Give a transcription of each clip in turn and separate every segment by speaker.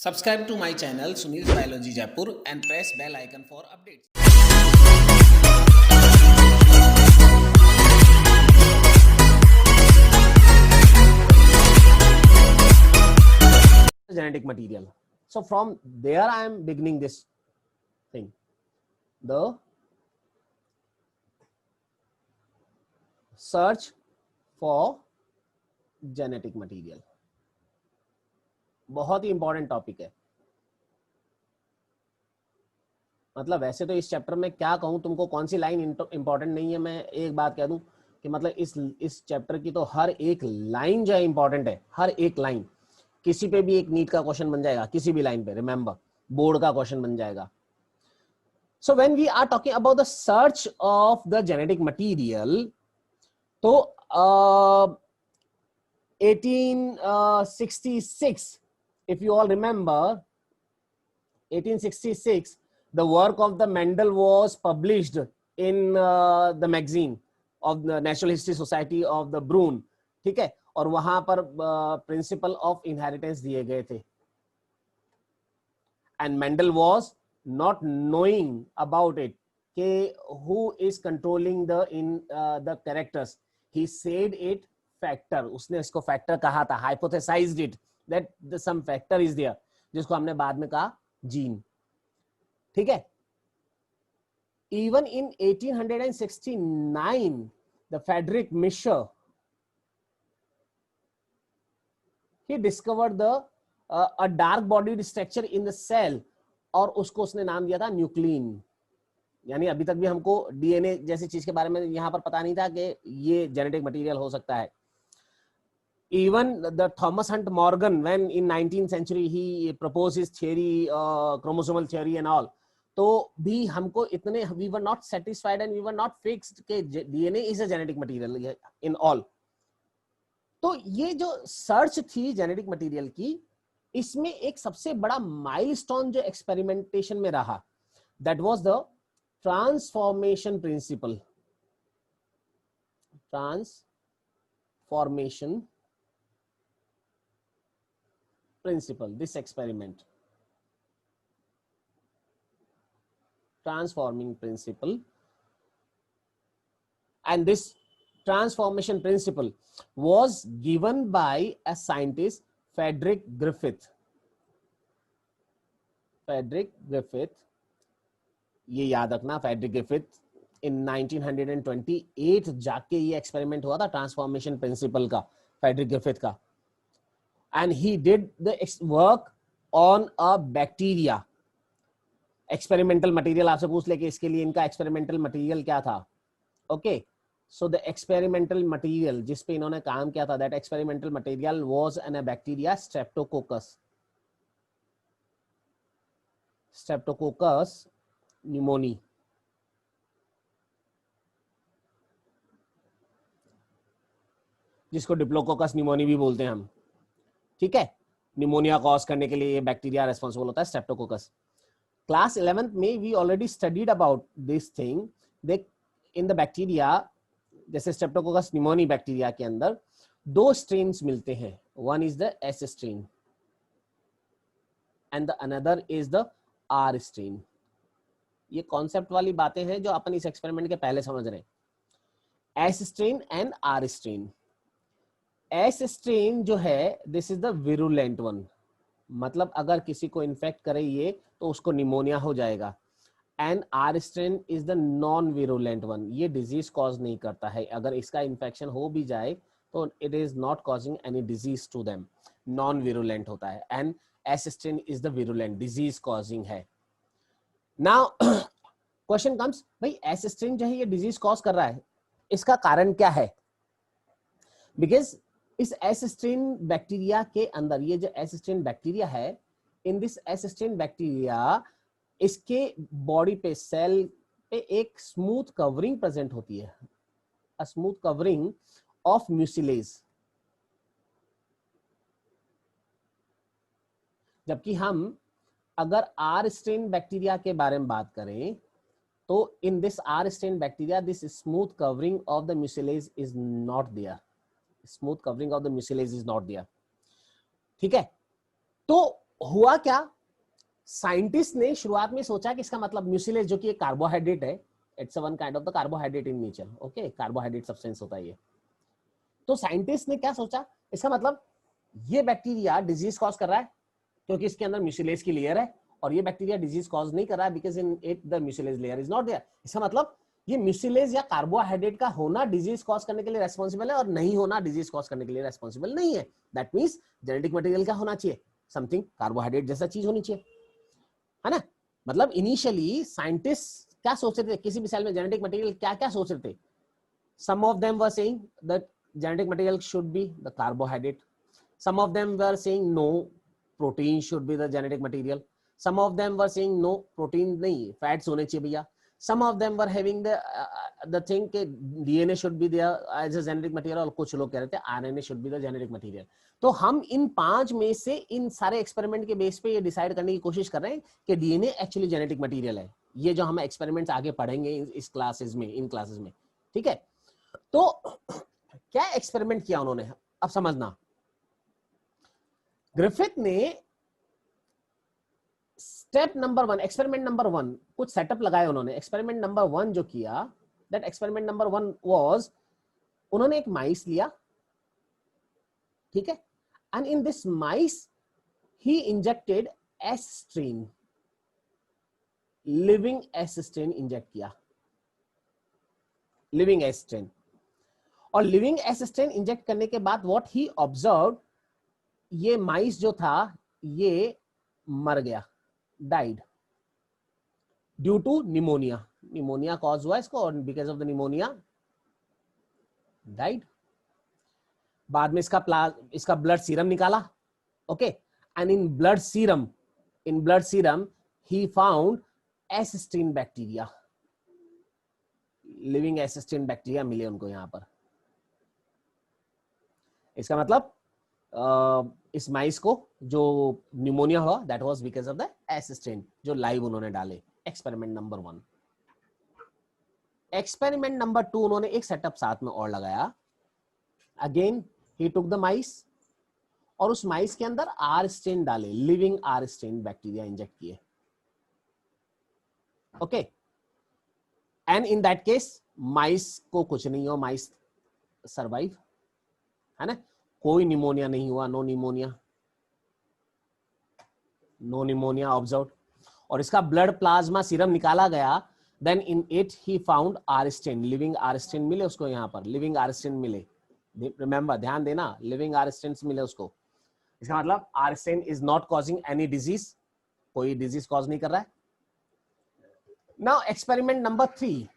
Speaker 1: Subscribe to my channel Sunil's Biology Jaipur and press bell icon for updates.
Speaker 2: Genetic material. So from there I am beginning this thing. The search for genetic material. बहुत ही important topic है. मतलब वैसे तो इस chapter में क्या कहूं तुमको, कौन सी लाइन इंपॉर्टेंट नहीं है. मैं एक बात कह दूं कि मतलब इस चैप्टर की तो हर एक लाइन जो है इंपॉर्टेंट है. हर एक लाइन किसी पे भी एक नीट का क्वेश्चन बन जाएगा, किसी भी लाइन पे. रिमेंबर, बोर्ड का क्वेश्चन बन जाएगा. So when we are talking about the search of the genetic material, तो 1866, if you all remember, 1866, the work of the Mendel was published in the magazine of the Natural History Society of the Brunn. ठीक है, और वहां पर principle of inheritance दिए गए थे. And Mendel was not knowing about it, who is controlling the characters. He said it factor. उसने इसको factor कहा था, hypothesized it that some factor is there, जिसको हमने बाद में कहा gene. ठीक है. Even in 1869, the Friedrich Miescher, he discovered a dark bodied structure in the cell, और उसको उसने नाम दिया था न्यूक्लिन. यानी अभी तक भी हमको डीएनए जैसी चीज के बारे में यहां पर पता नहीं था कि ये जेनेटिक मटेरियल हो सकता है. Even the Thomas Hunt Morgan, when in 19th century ही propose his theory, chromosomal theory and all, तो भी हमको इतने we were not satisfied and we were not fixed कि DNA is a genetic material in all. तो ये जो search थी जेनेटिक मटेरियल की, इसमें एक सबसे बड़ा माइलस्टोन जो एक्सपेरिमेंटेशन में रहा, that was the transformation principle. Transformation principle, this experiment, transforming principle, and this transformation principle was given by a scientist, Frederick Griffith. Frederick Griffith, ये याद रखना, Frederick Griffith in 1928 जाके ये एक्सपेरिमेंट हुआ था ट्रांसफॉर्मेशन प्रिंसिपल का, Frederick Griffith का. And he did the work on a bacteria. Experimental material आपसे पूछ ले कि इसके लिए इनका एक्सपेरिमेंटल मटेरियल क्या था. Okay, so the experimental material जिस पे इन्होंने काम किया था, that experimental material was an a bacteria Streptococcus. Streptococcus pneumoniae. जिसको डिप्लोकोकस न्यूमोनी भी बोलते हैं हम. ठीक है, न्यूमोनिया कॉज करने के लिए ये बैक्टीरिया रेस्पॉन्सिबल होता है, स्ट्रेप्टोकोकस. Class 11th में we already studied about this thing. They in the bacteria, जैसे Streptococcus pneumoniae बैक्टीरिया के अंदर दो strains मिलते हैं. One is the S strain and the another is the R strain. ये कॉन्सेप्ट वाली बातें हैं जो अपन इस एक्सपेरिमेंट के पहले समझ रहे हैं. S strain and R strain. S strain जो है, this is the virulent one. मतलब अगर किसी को इन्फेक्ट करे ये तो उसको निमोनिया हो जाएगा. And are strain is the non virulent one. ये डिजीज कॉज नहीं करता है. अगर इसका इन्फेक्शन हो भी जाए तो it is not causing any disease to them. Non virulent होता है. And S strain is the virulent, disease causing है. नाउ क्वेश्चन कम्स, भाई एस स्ट्रेन जो है ये डिजीज कॉज कर रहा है, इसका कारण क्या है? बिकॉज इस एस स्ट्रेन बैक्टीरिया के अंदर, ये जो एस स्ट्रेन बैक्टीरिया है, in this S strain bacteria, इसके बॉडी पे, सेल पे एक स्मूथ कवरिंग प्रेजेंट होती है, a smooth covering of mucilage. जबकि हम अगर आर स्ट्रेन बैक्टीरिया के बारे में बात करें तो in this R strain bacteria, this smooth covering of the mucilage is not there. Smooth covering of the mucilage is not there. ठीक है, तो हुआ क्या, साइंटिस्ट ने शुरुआत में सोचा कि इसका मतलब म्यूसिलेज जो कि एक कार्बोहाइड्रेट है, it's one kind of the carbohydrate in nature, okay, carbohydrate substance होता है ये। तो साइंटिस्ट ने क्या सोचा, इसका मतलब ये बैक्टीरिया डिजीज कॉज कर रहा है क्योंकि इसके अंदर म्यूसिलेज की लेयर है, और ये बैक्टीरिया डिजीज कॉज नहीं कर रहा है because in it the mucilage layer is not there. इसका मतलब ये म्यूसिलेज या कार्बोहाइड्रेट का होना डिजीज कॉज करने के लिए रेस्पॉन्सिबल है और नहीं होना डिजीज कॉज करने के लिए रेस्पॉन्सिबल नहीं है। दैट मींस जेनेटिक मटेरियल क्या होना चाहिए, समथिंग कार्बोहाइड्रेट जैसा चीज होनी चाहिए, है ना। मतलब इनिशियली साइंटिस्ट क्या सोच रहे थे, किसी भी सेल में जेनेटिक मटेरियल क्या क्या सोच रहे थे, some of them were saying that genetic material should be the carbohydrate, some of them were saying no, protein should be the genetic material, some of them were saying no, protein नहीं, fats होने चाहिए भैया, some of them were having the thing कि DNA should be there as a genetic material, और कुछ लोग कह रहे थे RNA should be the genetic material। तो हम इन 5 में से इन सारे एक्सपेरिमेंट के बेस पे ये डिसाइड करने की कोशिश कर रहे हैं कि DNA एक्चुअली जेनेटिक मटेरियल है। ये जो हम एक्सपेरिमेंट्स आगे पढ़ेंगे इस क्लासेस में, इन क्लासेस में, ठीक है। तो क्या एक्सपेरिमेंट किया उन्होंने, अब समझना। ग्रिफिथ ने स्टेप नंबर 1, एक्सपेरिमेंट नंबर 1, कुछ सेटअप लगाए उन्होंने। एक्सपेरिमेंट नंबर 1 जो किया, दैट एक्सपेरिमेंट नंबर 1 वाज, उन्होंने एक माइस लिया, ठीक है, and in this mice he injected S strain, living S strain inject किया, लिविंग एस स्ट्रेन। और लिविंग एस स्ट्रेन इंजेक्ट करने के बाद व्हाट ही ऑब्जर्व, ये माइस जो था ये मर गया, died due to pneumonia, pneumonia cause हुआ इसको और because of the pneumonia died. बाद में इसका ब्लड सीरम निकाला, okay, and in blood serum he found S strain bacteria, living S strain bacteria मिले उनको यहां पर। इसका मतलब इस माइस को जो न्यूमोनिया हुआ that was because of the S strain जो लाइव उन्होंने डाले। Experiment number 1। एक्सपेरिमेंट नंबर 2 उन्होंने एक सेटअप साथ में और लगाया। अगेन ही टुक द माइस और उस माइस के अंदर आर स्ट्रेन डाले, living R strain bacteria inject किए, okay, and in that case mice को कुछ नहीं हुआ, माइस सर्वाइव, है ना, कोई निमोनिया नहीं हुआ, नो निमोनिया ऑब्जर्व। और इसका ब्लड प्लाज्मा सीरम निकाला गया, then in it he found R strain, living R strain मिले उसको, यहां पर लिविंग आर स्ट्रेन मिले, रिमेंबर ध्यान देना, लिविंग आर स्ट्रेन मिले उसको। इसका मतलब R strain is not causing any disease, कोई डिजीज कॉज नहीं कर रहा है। Now experiment number 3,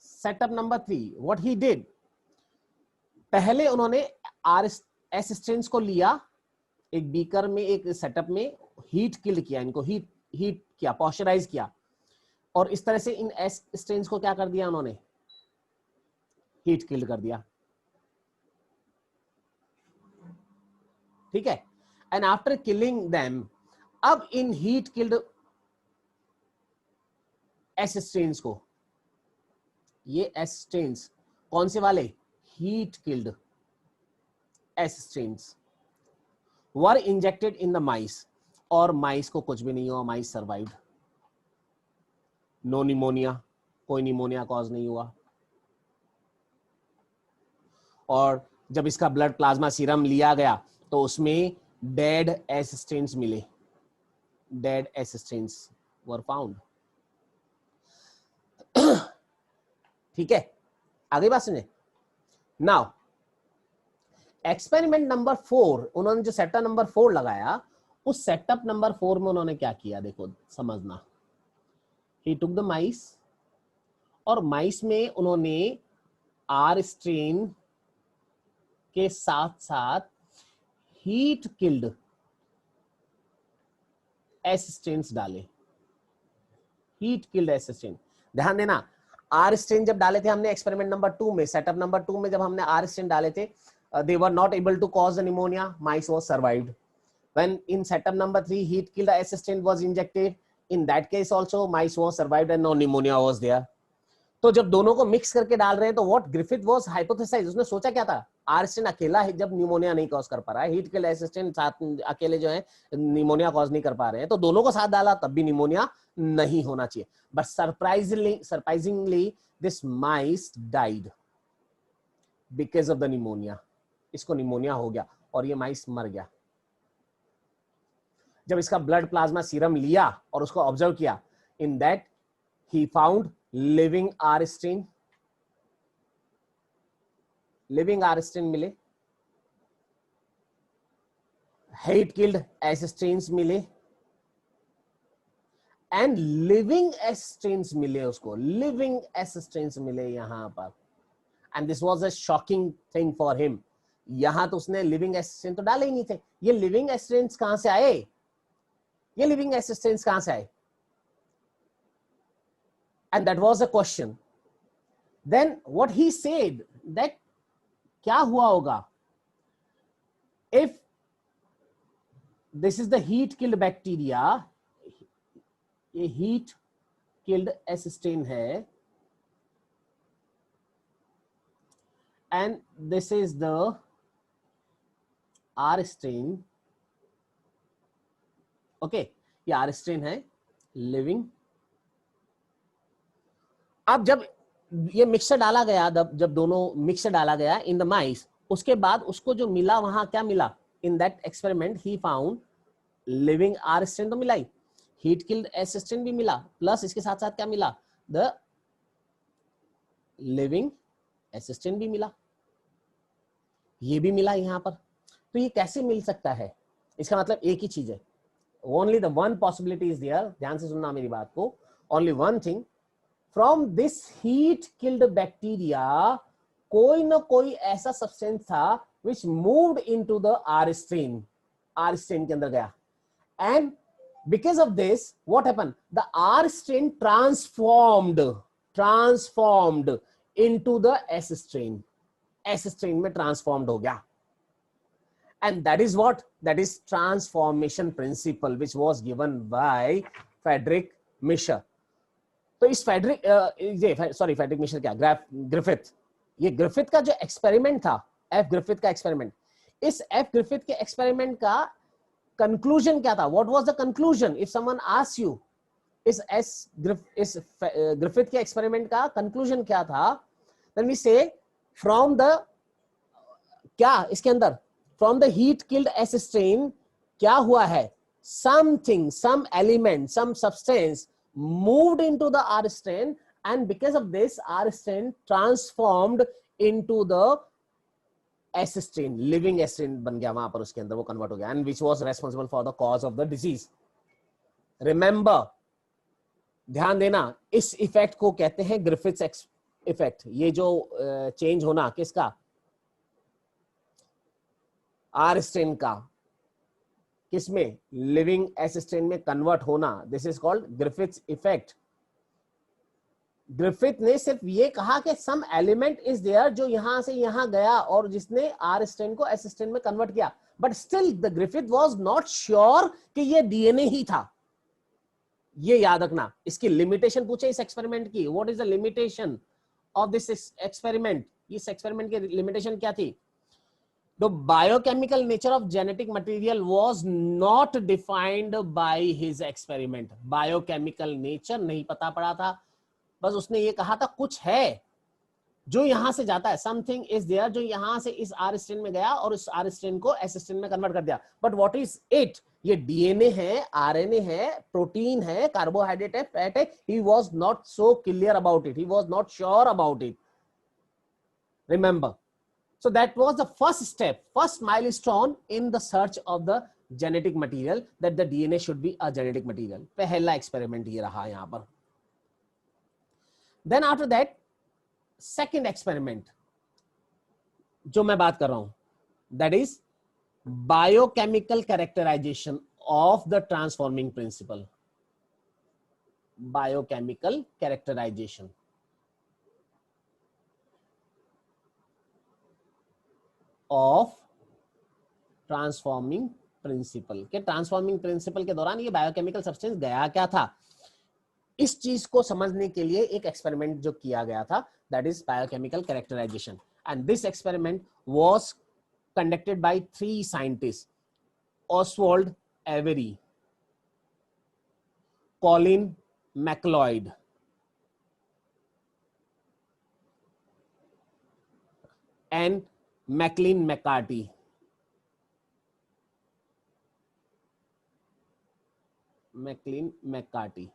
Speaker 2: setup number 3, what he did, पहले उन्होंने आर एस स्ट्रेन्स को लिया, एक बीकर में, एक सेटअप में हीट किल किया, इनको हीट किया, पॉस्चराइज किया, और इस तरह से इन एस स्ट्रेन्स को क्या कर दिया उन्होंने, हीट किल कर दिया, ठीक है। एंड आफ्टर किलिंग देम, अब इन हीट किल्ड एस स्ट्रेन्स को, ये एस स्ट्रेन्स कौन से वाले, heat killed S strains were injected in the माइस, और माइस को कुछ भी नहीं हुआ, माइस सर्वाइव्ड, नो निमोनिया, कोई निमोनिया कॉज नहीं हुआ। और जब इसका ब्लड प्लाज्मा सीरम लिया गया तो उसमें डेड एस स्ट्रेन्स मिले, dead S strains were found, ठीक है, आगे बात सुने। नाउ एक्सपेरिमेंट नंबर 4, उन्होंने जो सेटअप नंबर 4 लगाया, उस सेटअप नंबर 4 में उन्होंने क्या किया, देखो समझना। ही टुक द माइस, और माइस में उन्होंने आर स्ट्रेन के साथ साथ हीट किल्ड एस स्ट्रेन्स डाले, हीट किल्ड एस स्ट्रेन। ध्यान देना, आर स्ट्रेन जब डाले थे हमने एक्सपेरिमेंट नंबर 2 में, सेटअप नंबर 2 में जब हमने आर स्ट्रेन डाले थे, they were not able to cause the pneumonia, mice was survived. When in setup number 3 heat killed assistant was injected, in that case also mice was survived and no pneumonia was there. तो जब दोनों को mix करके डाल रहे हैं तो what Griffith was hypothesised, उसने सोचा क्या था, आरस्टेन अकेला है जब निमोनिया नहीं कॉज कर पा रहा है, हीट किल्ड एसिस्टेंट साथ अकेले जो है निमोनिया कॉज नहीं कर पा रहे हैं, तो दोनों को साथ डाला तब भी निमोनिया नहीं होना चाहिए। But surprisingly this mice died because of the pneumonia. इसको निमोनिया हो गया और ये माइस मर गया। जब इसका ब्लड प्लाज्मा सीरम लिया और उसको ऑब्जर्व किया, in that he found living R strain, living R strain मिले, हीट किल्ड एसिस्टेन्स मिले एंड लिविंग एसिस्टेन्स मिले, उसको लिविंग एसिस्टेन्स मिले यहां पर। And this was a shocking thing for him. यहां तो उसने लिविंग एसिस्टेंट तो डाले ही नहीं थे, ये लिविंग एसिस्टेंट्स कहां से आए, ये लिविंग एसिस्टेंट्स कहां से आए? And that was a question. Then what he said that क्या हुआ होगा if this is the heat killed bacteria, ये हीट किल्ड एसिस्टेन है and this is the R strain, okay, ये R strain है living। अब जब ये मिक्सर डाला गया, जब दोनों मिक्सर डाला गया इन द माइस, उसके बाद उसको जो मिला वहां क्या मिला, in that experiment he found living R strain तो मिला ही, हीट किल्ड एसिस्टेंट भी मिला, प्लस इसके साथ साथ क्या मिला, द लिविंग एसिस्टेंट भी मिला, ये भी मिला यहां पर। तो ये कैसे मिल सकता है? इसका मतलब एक ही चीज है, only the one possibility is there, ध्यान से सुनना मेरी बात को, only one thing, from this heat killed bacteria कोई ना कोई ऐसा सब्सटेंस था which moved into the R strain, R strain के अंदर गया, and because of this what happened, the R strain transformed into the S strain, S strain में transformed हो गया। And that is what, that is transformation principle which was given by Frederick Miescher. तो इस Frederick Miescher क्या, Griffith, ये Griffith का जो experiment था, एफ ग्रिफिथ का एक्सपेरिमेंट, इस एफ ग्रिफिथ के एक्सपेरिमेंट का कंक्लूजन क्या था, what was the conclusion, if someone asks you इस ग्रिफिथ के एक्सपेरिमेंट का कंक्लूजन क्या था, then we say from the, क्या इसके अंदर, from the heat killed S strain क्या हुआ है, something, some element, some substance moved into the R strain, and because of this R strain transformed into the S strain, living S strain बन गया वहां पर, उसके अंदर वो कन्वर्ट हो गया, and which was responsible for the cause of the disease. Remember, ध्यान देना, इस इफेक्ट को कहते हैं ग्रिफिथ्स इफेक्ट। ये जो चेंज होना किसका, आर स्ट्रेन का, किसमें, लिविंग एस स्ट्रेन में कन्वर्ट होना, this is called Griffiths effect. Griffith ने सिर्फ ये कहा कि सम एलिमेंट इज देयर जो यहां से यहां गया और जिसने आर स्ट्रेन को एस स्ट्रेन में कन्वर्ट किया, but still the Griffith was not sure कि ये डीएनए ही था। ये याद रखना, इसकी लिमिटेशन पूछे इस एक्सपेरिमेंट की, what is the limitation of this experiment, इस एक्सपेरिमेंट की लिमिटेशन क्या थी, the biochemical nature of genetic material was not defined by his experiment. Biochemical nature नहीं पता पड़ा था, बस उसने ये कहा था कुछ है जो यहां से जाता है, समथिंग इज देयर जो यहां से इस आर स्ट्रेन में गया और इस आर स्ट्रेन को एस स्ट्रेन में कन्वर्ट कर दिया। बट व्हाट इज इट, ये डीएनए है, आरएनए है, प्रोटीन है, कार्बोहाइड्रेट है, फैट है, he was not so clear about it, he was not sure about it, remember. So that was the first step, first milestone in the search of the genetic material, that the DNA should be a genetic material. पहला experiment ये रहा यहाँ पर। Then after that, second experiment जो मैं बात कर रहा हूँ, that is biochemical characterization of the transforming principle. Biochemical characterization of transforming principle के, ट्रांसफॉर्मिंग प्रिंसिपल के दौरान ये बायोकेमिकल सब्सटेंस गया क्या था, इस चीज को समझने के लिए एक एक्सपेरिमेंट जो किया गया था, that is biochemical characterization, and this experiment was conducted by 3 scientist, Oswald Avery, Colin MacLeod and Maclean McCarthy. Maclean McCarthy.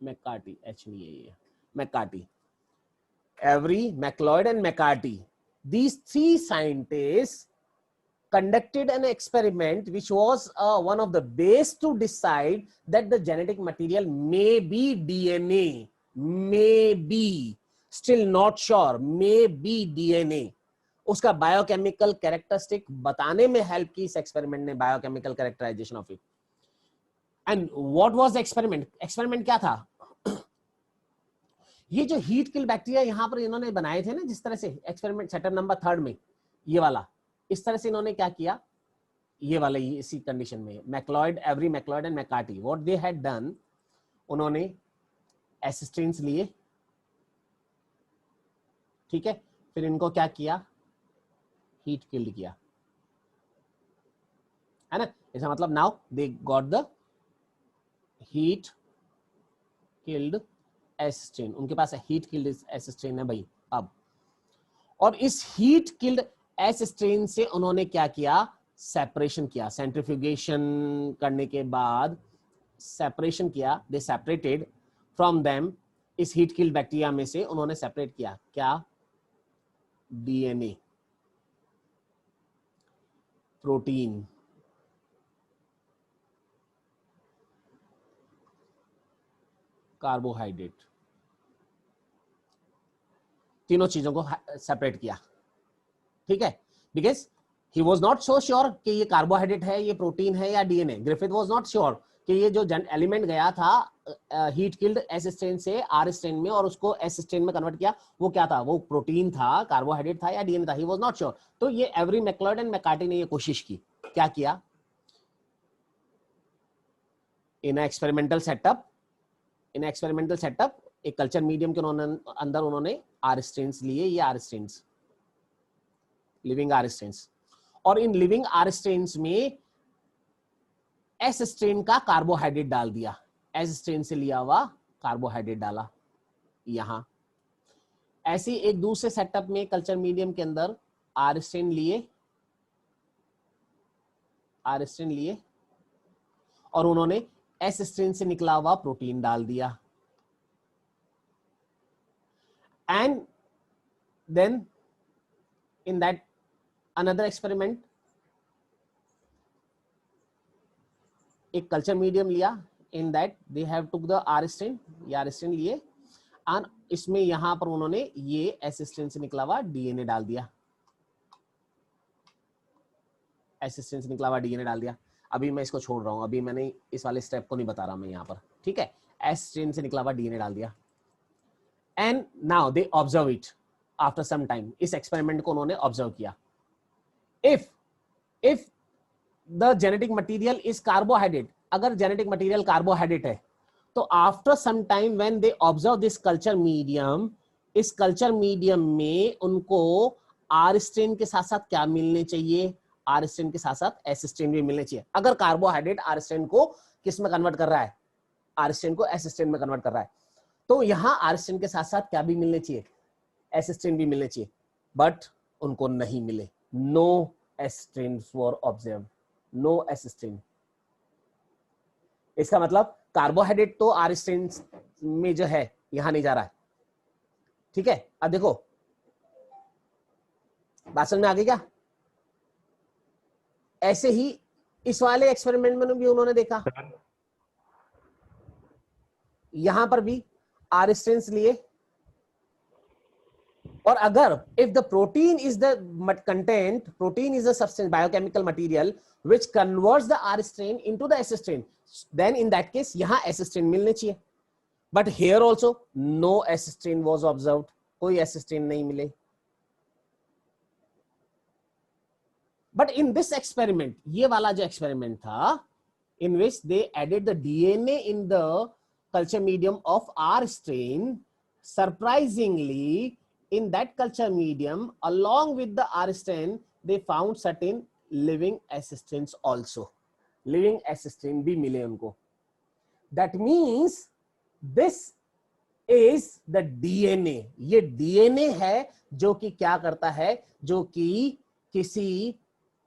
Speaker 2: McCarthy, H नहीं है ये, McCarthy. Avery, McLeod and McCarthy. These 3 scientists conducted an experiment which was one of the base to decide that the genetic material may be DNA, may be, still not sure, may be DNA. उसका biochemical characteristic बताने में help की इस experiment ने, biochemical characterization of it. And what was the experiment? Experiment क्या था? ये जो हीट किल बैक्टीरिया यहां पर इन्होंने बनाए थे ना, जिस तरह से एक्सपेरिमेंट सेटअप नंबर 3 में, ये वाला, इस तरह से इन्होंने क्या किया, ये वाला इसी कंडीशन में, MacLeod, every, MacLeod and McCarthy, what they had done, उन्होंने एसिस्टेंस लिए, ठीक है, फिर इनको क्या किया, हीट किल्ड किया, है ना. इसका मतलब now they got the heat killed S strain, उनके पास हीट किल्ड एसिस्टेन है भाई अब. और इस हीट किल्ड एसिस्टेन से उन्होंने क्या किया, सेपरेशन किया, सेंट्रीफ्यूगेशन करने के बाद सेपरेशन किया, दे सेपरेटेड फ्रॉम देम, इस हीट किल्ड बैक्टीरिया में से उन्होंने सेपरेट किया क्या, डीएनए, प्रोटीन, कार्बोहाइड्रेट, तीनों चीजों को सेपरेट किया, ठीक है. Because he was not so sure कि ये कार्बोहाइड्रेट है, ये प्रोटीन है या DNA. Griffith was not sure कि ये जो एलिमेंट गया था हीट किल्ड एसिस्टेन से आर स्टेन में और उसको एसिस्टेन में कन्वर्ट किया, वो क्या था, वो प्रोटीन था, कार्बोहाइड्रेट था या डीएनए था, ही वॉज नॉट श्योर. तो ये एवरी, मैक्लॉयड एंड मैकार्टी ने ये कोशिश की, क्या किया, इन एक्सपेरिमेंटल सेटअप, एक कल्चर मीडियम के अंदर उन्होंने आर स्टेन्स लिए, ये R strains, living R strains, और इन लिविंग आर स्टेन्स में एस स्ट्रेन का कार्बोहाइड्रेट डाल दिया, एस स्ट्रेन से लिया हुआ कार्बोहाइड्रेट डाला यहां. ऐसे एक दूसरे सेटअप में कल्चर मीडियम के अंदर आर स्ट्रेन लिए और उन्होंने एस स्ट्रेन से निकला हुआ प्रोटीन डाल दिया. And then in that another experiment, एक कल्चर मीडियम लिया, in that they have took the R strain, ये R strain लिए, और इसमें यहां पर उन्होंने ये S strain से निकला हुआ डीएनए डाल दिया, S strain से निकला हुआ डीएनए डाल दिया. अभी मैं इसको छोड़ रहा हूं, अभी मैंने इस वाले स्टेप को नहीं बता रहा मैं यहां पर, ठीक है. S strain से निकला हुआ डीएनए डाल दिया, and now they observe it after some time. इस एक्सपेरिमेंट को उन्होंने ऑब्जर्व किया. If the genetic material is carbohydrate, अगर जेनेटिक मटेरियल कार्बोहाइड्रेट है, तो after some time when they observe this culture medium, इस कल्चर मीडियम में उनको आर स्ट्रेन के साथ साथ क्या मिलने चाहिए, आर स्ट्रेन के साथ साथ एस स्ट्रेन भी मिलने चाहिए. अगर कार्बोहाइड्रेट आर स्ट्रेन को किस में कन्वर्ट कर रहा है, आर स्ट्रेन को एस स्ट्रेन में कन्वर्ट कर रहा है, तो यहां आर स्ट्रेन के साथ साथ क्या भी मिलने चाहिए, एस स्ट्रेन भी मिलने चाहिए. बट उनको नहीं मिले, no S strains were observed, no S strain. इसका मतलब कार्बोहाइड्रेट तो आर स्ट्रेन में जो है यहां नहीं जा रहा है, ठीक है. अब देखो बात समझ में आ गई क्या. ऐसे ही इस वाले एक्सपेरिमेंट में भी उन्होंने देखा, यहां पर भी आर स्ट्रेन्स लिए, और अगर if the protein is the content, protein is a substance, biochemical material which converts the R strain into the S strain, then in that case यहां S strain मिलने चाहिए. But here also no S strain was observed, कोई S strain नहीं मिले. But in this experiment, ये वाला जो experiment था, in which they added the DNA in the culture medium of R strain. Surprisingly, in that culture medium, along with the R strain, they found certain living S strains also. Living S strain भी मिले उनको. That means this is the DNA. ये DNA है जो कि क्या करता है, जो कि किसी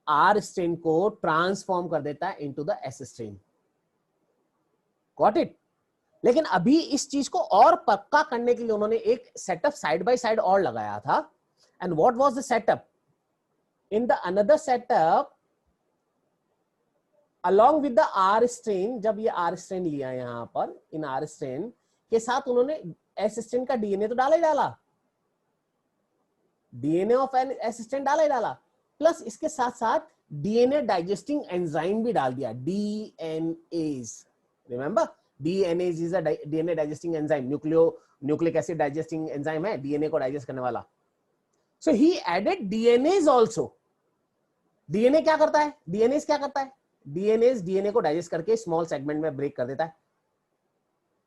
Speaker 2: R strain को ट्रांसफॉर्म कर देता है into the S strain. Got it? लेकिन अभी इस चीज को और पक्का करने के लिए उन्होंने एक सेटअप साइड बाय साइड और लगाया था. And what was the setup? In the another setup along with the R strain, जब ये R strain लिया यहां पर, इन R strain के साथ उन्होंने S strain का DNA तो डाला ही डाला, DNA of an S strain डाला ही डाला, प्लस इसके साथ साथ DNA डाइजेस्टिंग एंजाइम भी डाल दिया, DNase. Remember, DNase is a DNA digesting enzyme, nucleic acid digesting enzyme है, DNA को डाइजेस्ट करने वाला. सो ही एडेड DNase आल्सो. DNA क्या करता है? DNase क्या करता है? DNase DNA को डाइजेस्ट करके स्मॉल सेगमेंट में ब्रेक कर देता है.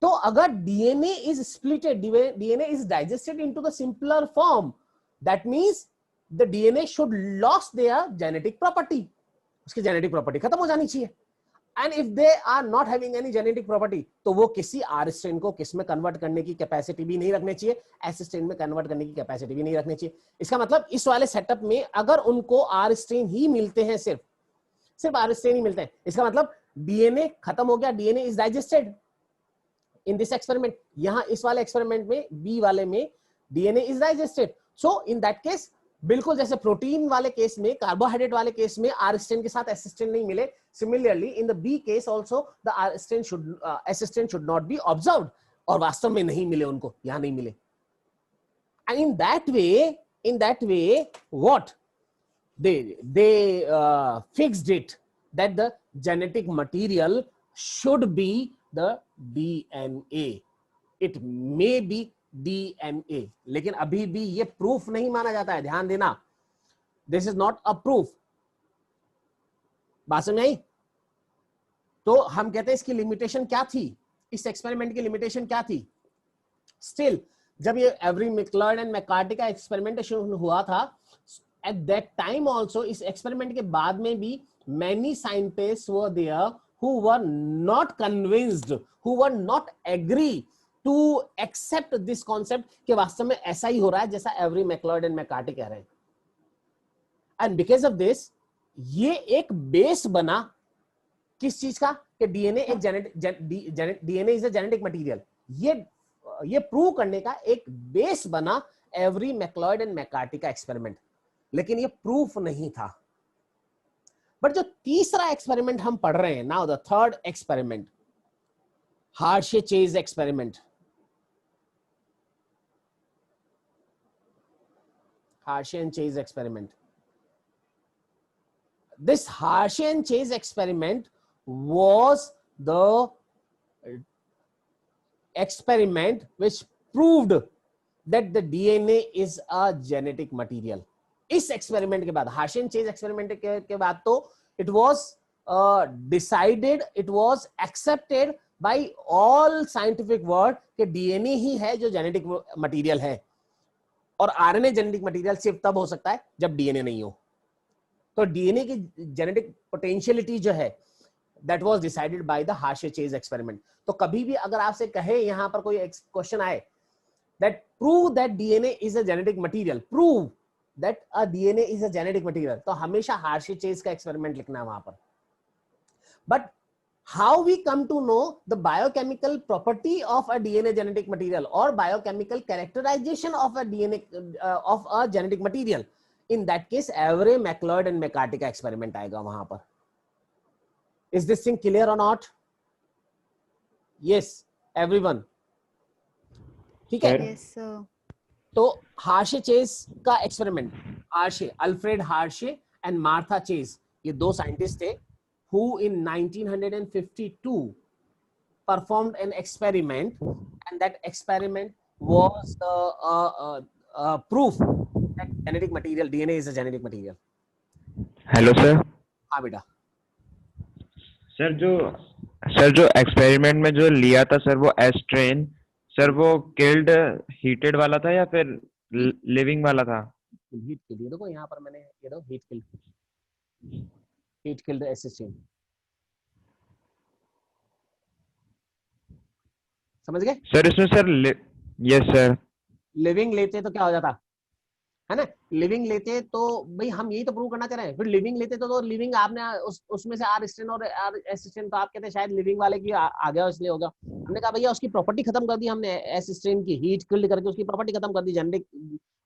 Speaker 2: तो अगर DNA is splitted, DNA is digested into the simpler form, that means the DNA should lose their genetic property. उसकी जेनेटिक प्रॉपर्टी खत्म हो जानी चाहिए. And if they are not having any genetic property, तो वो किसी R strain को किस में कन्वर्ट करने की कैपेसिटी भी नहीं रखने चाहिए, S strain में कन्वर्ट करने की कैपेसिटी भी नहीं रखनी चाहिए. इसका मतलब इस वाले सेटअप में अगर उनको R strain ही मिलते हैं, सिर्फ R strain ही मिलते हैं, इसका मतलब DNA खत्म हो गया, DNA is digested in this experiment. यहां इस वाले एक्सपेरिमेंट में, B वाले में DNA is digested. So in that case, बिल्कुल जैसे प्रोटीन वाले केस में, कार्बोहाइड्रेट वाले केस में R strain के साथ S strain नहीं मिले, similarly in the B case also the S strain should not be observed, और वास्तव में नहीं मिले उनको, यहां नहीं मिले. And in that way what they fixed it that the genetic material should be the DNA. It may be DNA, लेकिन अभी भी ये प्रूफ नहीं माना जाता है, ध्यान देना. This is not a proof. बात समझ आई? तो हम कहते हैं इसकी लिमिटेशन क्या थी, इस एक्सपेरिमेंट की लिमिटेशन क्या थी? स्टिल जब ये एवरी मैक्लॉयड एंड मैकार्टी का एक्सपेरिमेंटेशन हुआ था, एट दैट टाइम आल्सो, इस एक्सपेरिमेंट के बाद में भी many scientists were there who were not convinced, who were not agree to accept this concept कि वास्तव में ऐसा ही हो रहा है जैसा एवरी मैक्लॉयड एंड मैकार्टी कह रहे हैं. एंड बिकॉज ऑफ दिस ये एक बेस बना किस चीज का, कि डीएनए एक DNA is a genetic material. ये प्रूव करने का एक बेस बना एवरी मैक्लॉयड एंड मैकार्टी का एक्सपेरिमेंट, लेकिन ये प्रूफ नहीं था. बट जो तीसरा एक्सपेरिमेंट हम पढ़ रहे हैं now, the third experiment, Hershey-Chase experiment. Hershey and Chase experiment. This Hershey and Chase experiment was the experiment which proved that the DNA is a genetic material. इस एक्सपेरिमेंट के बाद, Hershey and Chase एक्सपेरिमेंट के बाद तो it was decided, it was accepted by all scientific world कि DNA ही है जो genetic material है, और आरएनए जेनेटिक मटेरियल सिर्फ तब हो सकता है जब डीएनए नहीं हो. तो डीएनए की जेनेटिक पोटेंशियलिटी जो है, that was decided by the Hershey-Chase experiment. तो कभी भी अगर आपसे कहे यहां पर कोई क्वेश्चन आए that prove that DNA is a genetic material, prove that a DNA is a genetic material, तो हमेशा Hershey-Chase का एक्सपेरिमेंट लिखना है वहां पर. But how we come to know the biochemical property of a DNA genetic material or biochemical characterization of a DNA of a genetic material? In that case, every McLeod and McCarthy का experiment आएगा वहां पर. Is this thing clear or not? Yes, everyone. ठीक है?
Speaker 3: Yes, sir.
Speaker 2: तो Hershey-Chase का experiment, Alfred Hershey and Martha chase, ये दो साइंटिस्ट थे who in 1952 performed an experiment, and that experiment was the proof that genetic material DNA is a genetic material.
Speaker 4: Hello sir.
Speaker 2: हाँ बेटा.
Speaker 3: Sir जो sir जो experiment में जो लिया था सर, वो एस्ट्रेन, सर वो किल्ड हीटेड वाला था या फिर लिविंग वाला था?
Speaker 2: हीट किल्ड, ये देखो यहाँ पर मैंने ये दो हीट किल्ड एसिस्टीन, समझ गए?
Speaker 3: सर इसमें सर यस सर।
Speaker 2: लिविंग लेते तो क्या हो जाता है ना, लिविंग लेते तो भाई हम यही तो प्रूव करना चाह रहे हैं, फिर लिविंग लेते तो लिविंग आपने उसमें से आर स्ट्रेन और आर एसिस्टेंट, तो आप कहते हैं शायद लिविंग वाले की आ गया इसलिए होगा। हमने कहा भैया उसकी प्रॉपर्टी खत्म कर दी हमने, एस स्ट्रेन की हीट किल्ड करके उसकी प्रॉपर्टी खत्म कर दी जेनेटिक,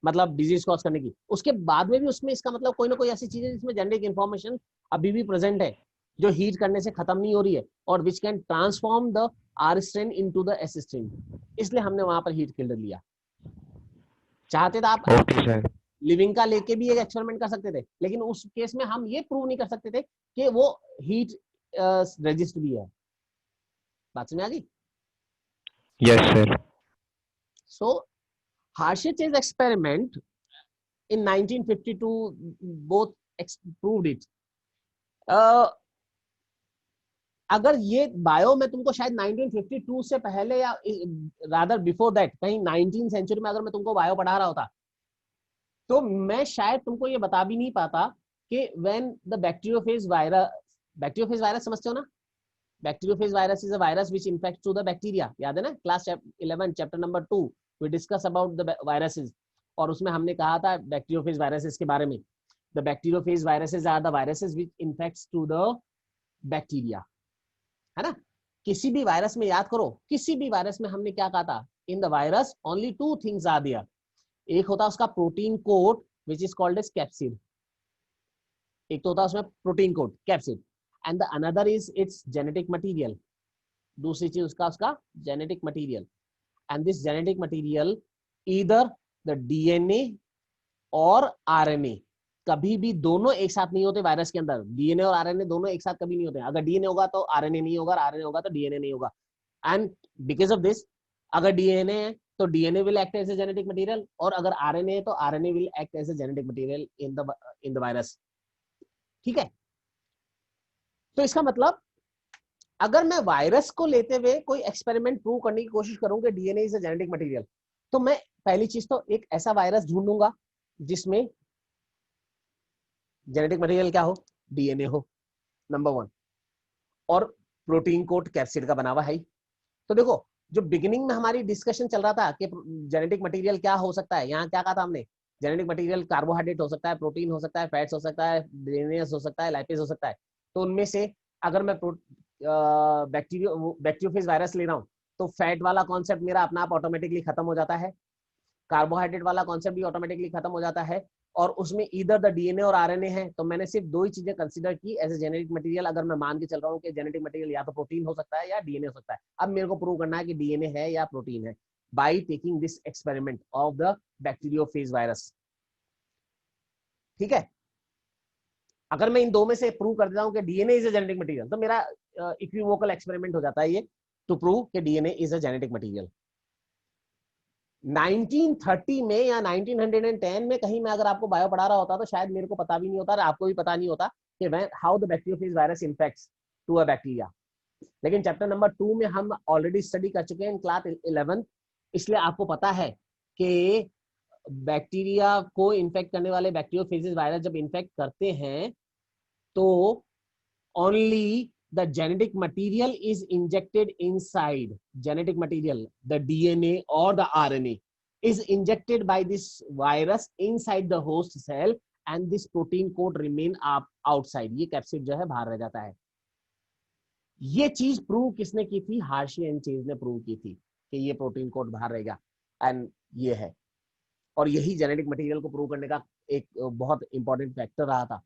Speaker 2: मतलब डिजीज कॉज करने की। उसके बाद में भी उसमें इसका मतलब कोई ना कोई ऐसी चीज है जिसमें जेनेटिक इन्फॉर्मेशन अभी भी प्रेजेंट है, जो हीट करने से खत्म नहीं हो रही है, और which can transform the R strain into the S strain, इसलिए हमने वहां पर हीट किल्ड लिया। चाहते तो आप
Speaker 3: ओके सर।
Speaker 2: लिविंग का लेके भी एक एक्सपेरिमेंट कर सकते थे, लेकिन उस केस में हम ये प्रूव नहीं कर सकते थे कि वो हीट रेजिस्ट भी है। बात समझ आ गई?
Speaker 3: Yes sir.
Speaker 2: So Harshit experiment in 1952 both proved it. अगर ये बायो में तुमको शायद 1952 से पहले या रादर बिफोर दैट कहीं 19 सेंचुरी में अगर मैं तुमको बायो पढ़ा रहा होता, तो मैं शायद तुमको ये बता भी नहीं पाता कि व्हेन द बैक्टीरियोफेज वायरस समझते हो ना, bacteriophage virus is a virus which infects to the bacteria, याद है ना class 11 chapter number 2 we discuss about the viruses, और उसमें हमने कहा था बैक्टीरियोफेज वायरसेस के बारे में। The bacteriophage viruses are the viruses which infects to the bacteria, है ना। किसी भी वायरस में याद करो, किसी भी वायरस में हमने क्या कहा था, in the virus only two things are there, एक होता है उसका protein code which is called as capsid, एक तो होता है उसमें protein code capsid, and the another is its genetic material, दूसरी चीज उसका genetic material, and this genetic material either the DNA और आरएनए, कभी भी दोनों एक साथ नहीं होते वायरस के अंदर, डीएनए और आरएनए दोनों एक साथ कभी नहीं होते, अगर डीएनए होगा तो आरएनए नहीं होगा, आरएनए होगा तो डीएनए नहीं होगा, एंड बिकॉज ऑफ दिस अगर डीएनए है तो DNA will act as a genetic material, और अगर आरएनए है तो RNA will act as a genetic material in the virus, ठीक है। तो इसका मतलब अगर मैं वायरस को लेते हुए कोई एक्सपेरिमेंट प्रूव करने की कोशिश करूं कि DNA is a genetic material, तो मैं पहली चीज तो एक ऐसा वायरस ढूंढूंगा जिसमें जेनेटिक मटेरियल क्या हो, डीएनए हो, नंबर 1, और प्रोटीन कोड कैप्सिड का बना हुआ है। तो देखो जो बिगिनिंग में हमारी डिस्कशन चल रहा था कि जेनेटिक मटेरियल क्या हो सकता है, यहाँ क्या कहा था हमने, जेनेटिक मटेरियल कार्बोहाइड्रेट हो सकता है, प्रोटीन हो सकता है, फैट्स हो सकता है, डीएनए हो सकता है, लाइपेज हो सकता है। तो उनमें से अगर मैं बैक्टीरियोफेज वायरस ले रहा हूँ तो फैट वाला कॉन्सेप्ट मेरा अपना आप ऑटोमेटिकली खत्म हो जाता है, कार्बोहाइड्रेट वाला कॉन्सेप्ट भी ऑटोमेटिकली खत्म हो जाता है, और उसमें इधर द डीएनए और आरएनए है, तो मैंने सिर्फ दो ही चीजें कंसीडर की एज ए जेनेटिक मटेरियल। अगर मैं मान के चल रहा हूँ कि जेनेटिक मटेरियल या तो प्रोटीन हो सकता है या डीएनए हो सकता है, अब मेरे को प्रूव करना है कि डीएनए है या प्रोटीन है by taking this experiment of the bacteriophage virus, ठीक है। अगर मैं इन दो में से प्रूव कर देता हूँ कि DNA is a genetic material, तो मेरा इक्विवोकल एक्सपेरिमेंट हो जाता है ये टू प्रूव कि DNA is a genetic material. 1930 में या 1910 में कहीं मैं अगर आपको बायो पढ़ा रहा होता तो शायद मेरे को पता भी नहीं होता, आपको भी पता नहीं होता कि how the bacteriophage virus infects to a bacteria. लेकिन चैप्टर नंबर 2 में हम ऑलरेडी स्टडी कर चुके हैं इन क्लास 11, इसलिए आपको पता है कि बैक्टीरिया को इन्फेक्ट करने वाले बैक्टीरियोफेज वायरस जब इन्फेक्ट करते हैं तो only the genetic material is injected inside, genetic material, the DNA or the RNA is injected by this virus inside the host cell and this protein code remain up outside, ये capsid जो है बाहर रह जाता है। ये चीज prove किसने की थी, हार्शी एंड चेज ने प्रूव की थी कि ये प्रोटीन कोड बाहर रहेगा, एंड ये है, और यही जेनेटिक मटेरियल को प्रूव करने का एक बहुत इंपॉर्टेंट फैक्टर रहा था।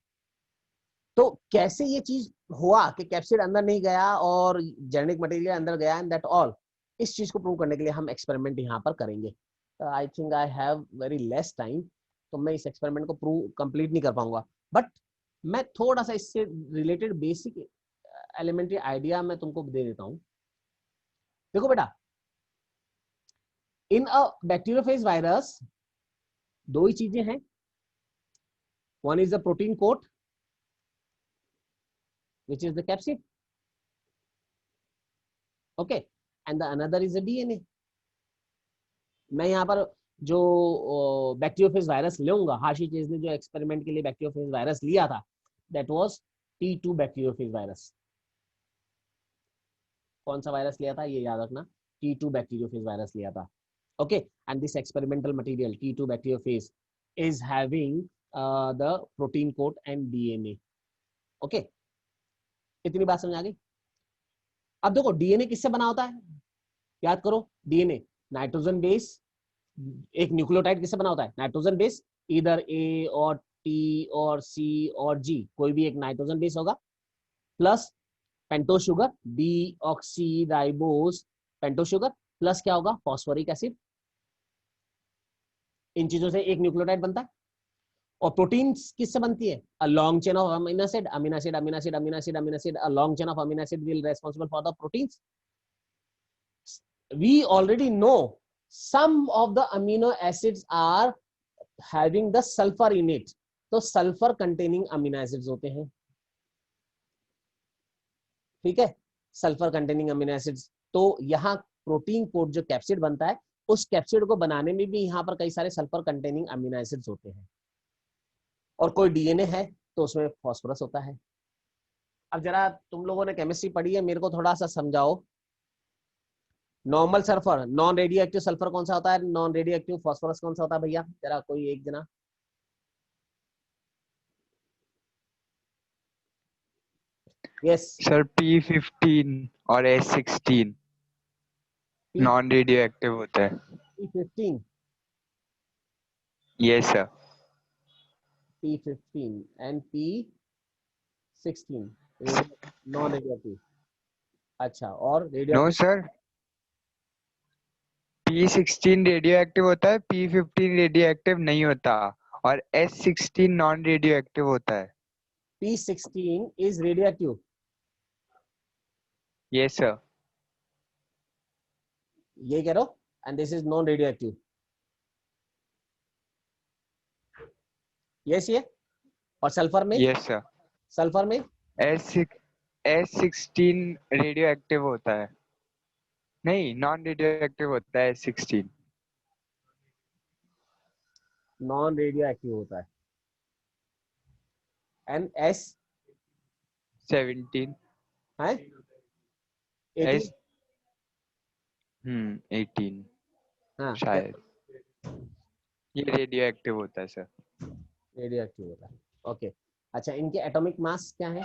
Speaker 2: तो कैसे ये चीज हुआ कि कैप्सिड अंदर नहीं गया और जेनेटिक मटेरियल अंदर गया एंड दैट ऑल, इस चीज को प्रूव करने के लिए हम एक्सपेरिमेंट यहाँ पर करेंगे। I think I have very less time, तो मैं इस एक्सपेरिमेंट को प्रूव कंप्लीट नहीं कर पाऊंगा, बट मैं थोड़ा सा इससे रिलेटेड बेसिक एलिमेंट्री आइडिया मैं तुमको दे देता हूँ। देखो बेटा, इन अ बैक्टीरियोफेज वायरस दो ही चीजें हैं, one is the protein coat which is the capsid, okay, and the another is a DNA. मैं यहाँ पर जो बैक्टीरियोफेज वायरस लूंगा, हाशी चीज ने जो एक्सपेरिमेंट के लिए बैक्टीरियोफेज वायरस लिया था, that was T2 bacteriophage virus. कौन सा वायरस लिया था ये याद रखना, T2 बैक्टीरियोफेज वायरस लिया था। Okay, and this experimental material T2 bacteriophage is having the protein code and DNA. Okay, इतनी बात समझ आ गई। अब देखो डीएनए किससे बना होता है, याद करो, डीएनए नाइट्रोजन बेस, एक न्यूक्लियोटाइड किससे बना होता है, नाइट्रोजन बेस, इधर ए और टी और सी और जी, कोई भी एक नाइट्रोजन बेस होगा, plus pentose sugar, D oxy ribose pentose sugar, plus क्या होगा, फॉस्फोरिक एसिड। इन चीजों से एक न्यूक्लियोटाइड बनता है। और प्रोटीन्स किससे बनती है, a long chain of amino acid, amino acid, amino acid, amino acid, amino acid, a long chain of amino acid will responsible for the proteins. We already know some of the amino acids are having the sulfur in it, तो sulphur containing amino acids होते हैं, ठीक है, sulphur containing amino acids. तो यहाँ protein code जो capsid बनता है, उस कैप्सिड को बनाने में भी यहाँ पर कई सारे सल्फर कंटेनिंग अमीनो एसिड्स होते हैं। और कोई डीएनए है तो उसमें फॉस्फोरस होता है। अब जरा तुम लोगों ने केमिस्ट्री पढ़ी है, मेरे को थोड़ा सा समझाओ, normal sulphur, non radio active sulphur कौन सा होता है, नॉन रेडियो एक्टिव फॉस्फोरस कौन सा होता है भैया, जरा कोई एक जना। यस,
Speaker 4: सर P15 और S16 नॉन रेडियो एक्टिव होता है।
Speaker 2: P15,
Speaker 4: yes sir.
Speaker 2: P15 and P16 non radioactive. अच्छा, और
Speaker 4: no
Speaker 2: radioactive
Speaker 4: sir, P16 radio active होता है, P15 रेडियो एक्टिव नहीं होता, और S16 नॉन रेडियो एक्टिव होता है।
Speaker 2: P16 is radioactive,
Speaker 4: yes sir.
Speaker 2: ये कह रहे हो, and this is non radioactive. Yes, ये। और सल्फर में,
Speaker 4: यस सर।
Speaker 2: सल्फर में
Speaker 4: S16 रेडियो एक्टिव होता है, नहीं नॉन रेडियो एक्टिव होता है S16।
Speaker 2: नॉन रेडियोएक्टिव होता है। एंड
Speaker 4: S17
Speaker 2: है 18,
Speaker 4: 18
Speaker 2: हाँ
Speaker 4: शायद, ये रेडियो एक्टिव होता है सर।
Speaker 2: रेडियोएक्टिव होता है। ओके, अच्छा, इनके एटॉमिक मास क्या है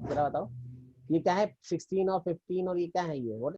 Speaker 2: जरा बताओ, ये क्या है, 16 और 15 और ये क्या है, ये व्हाट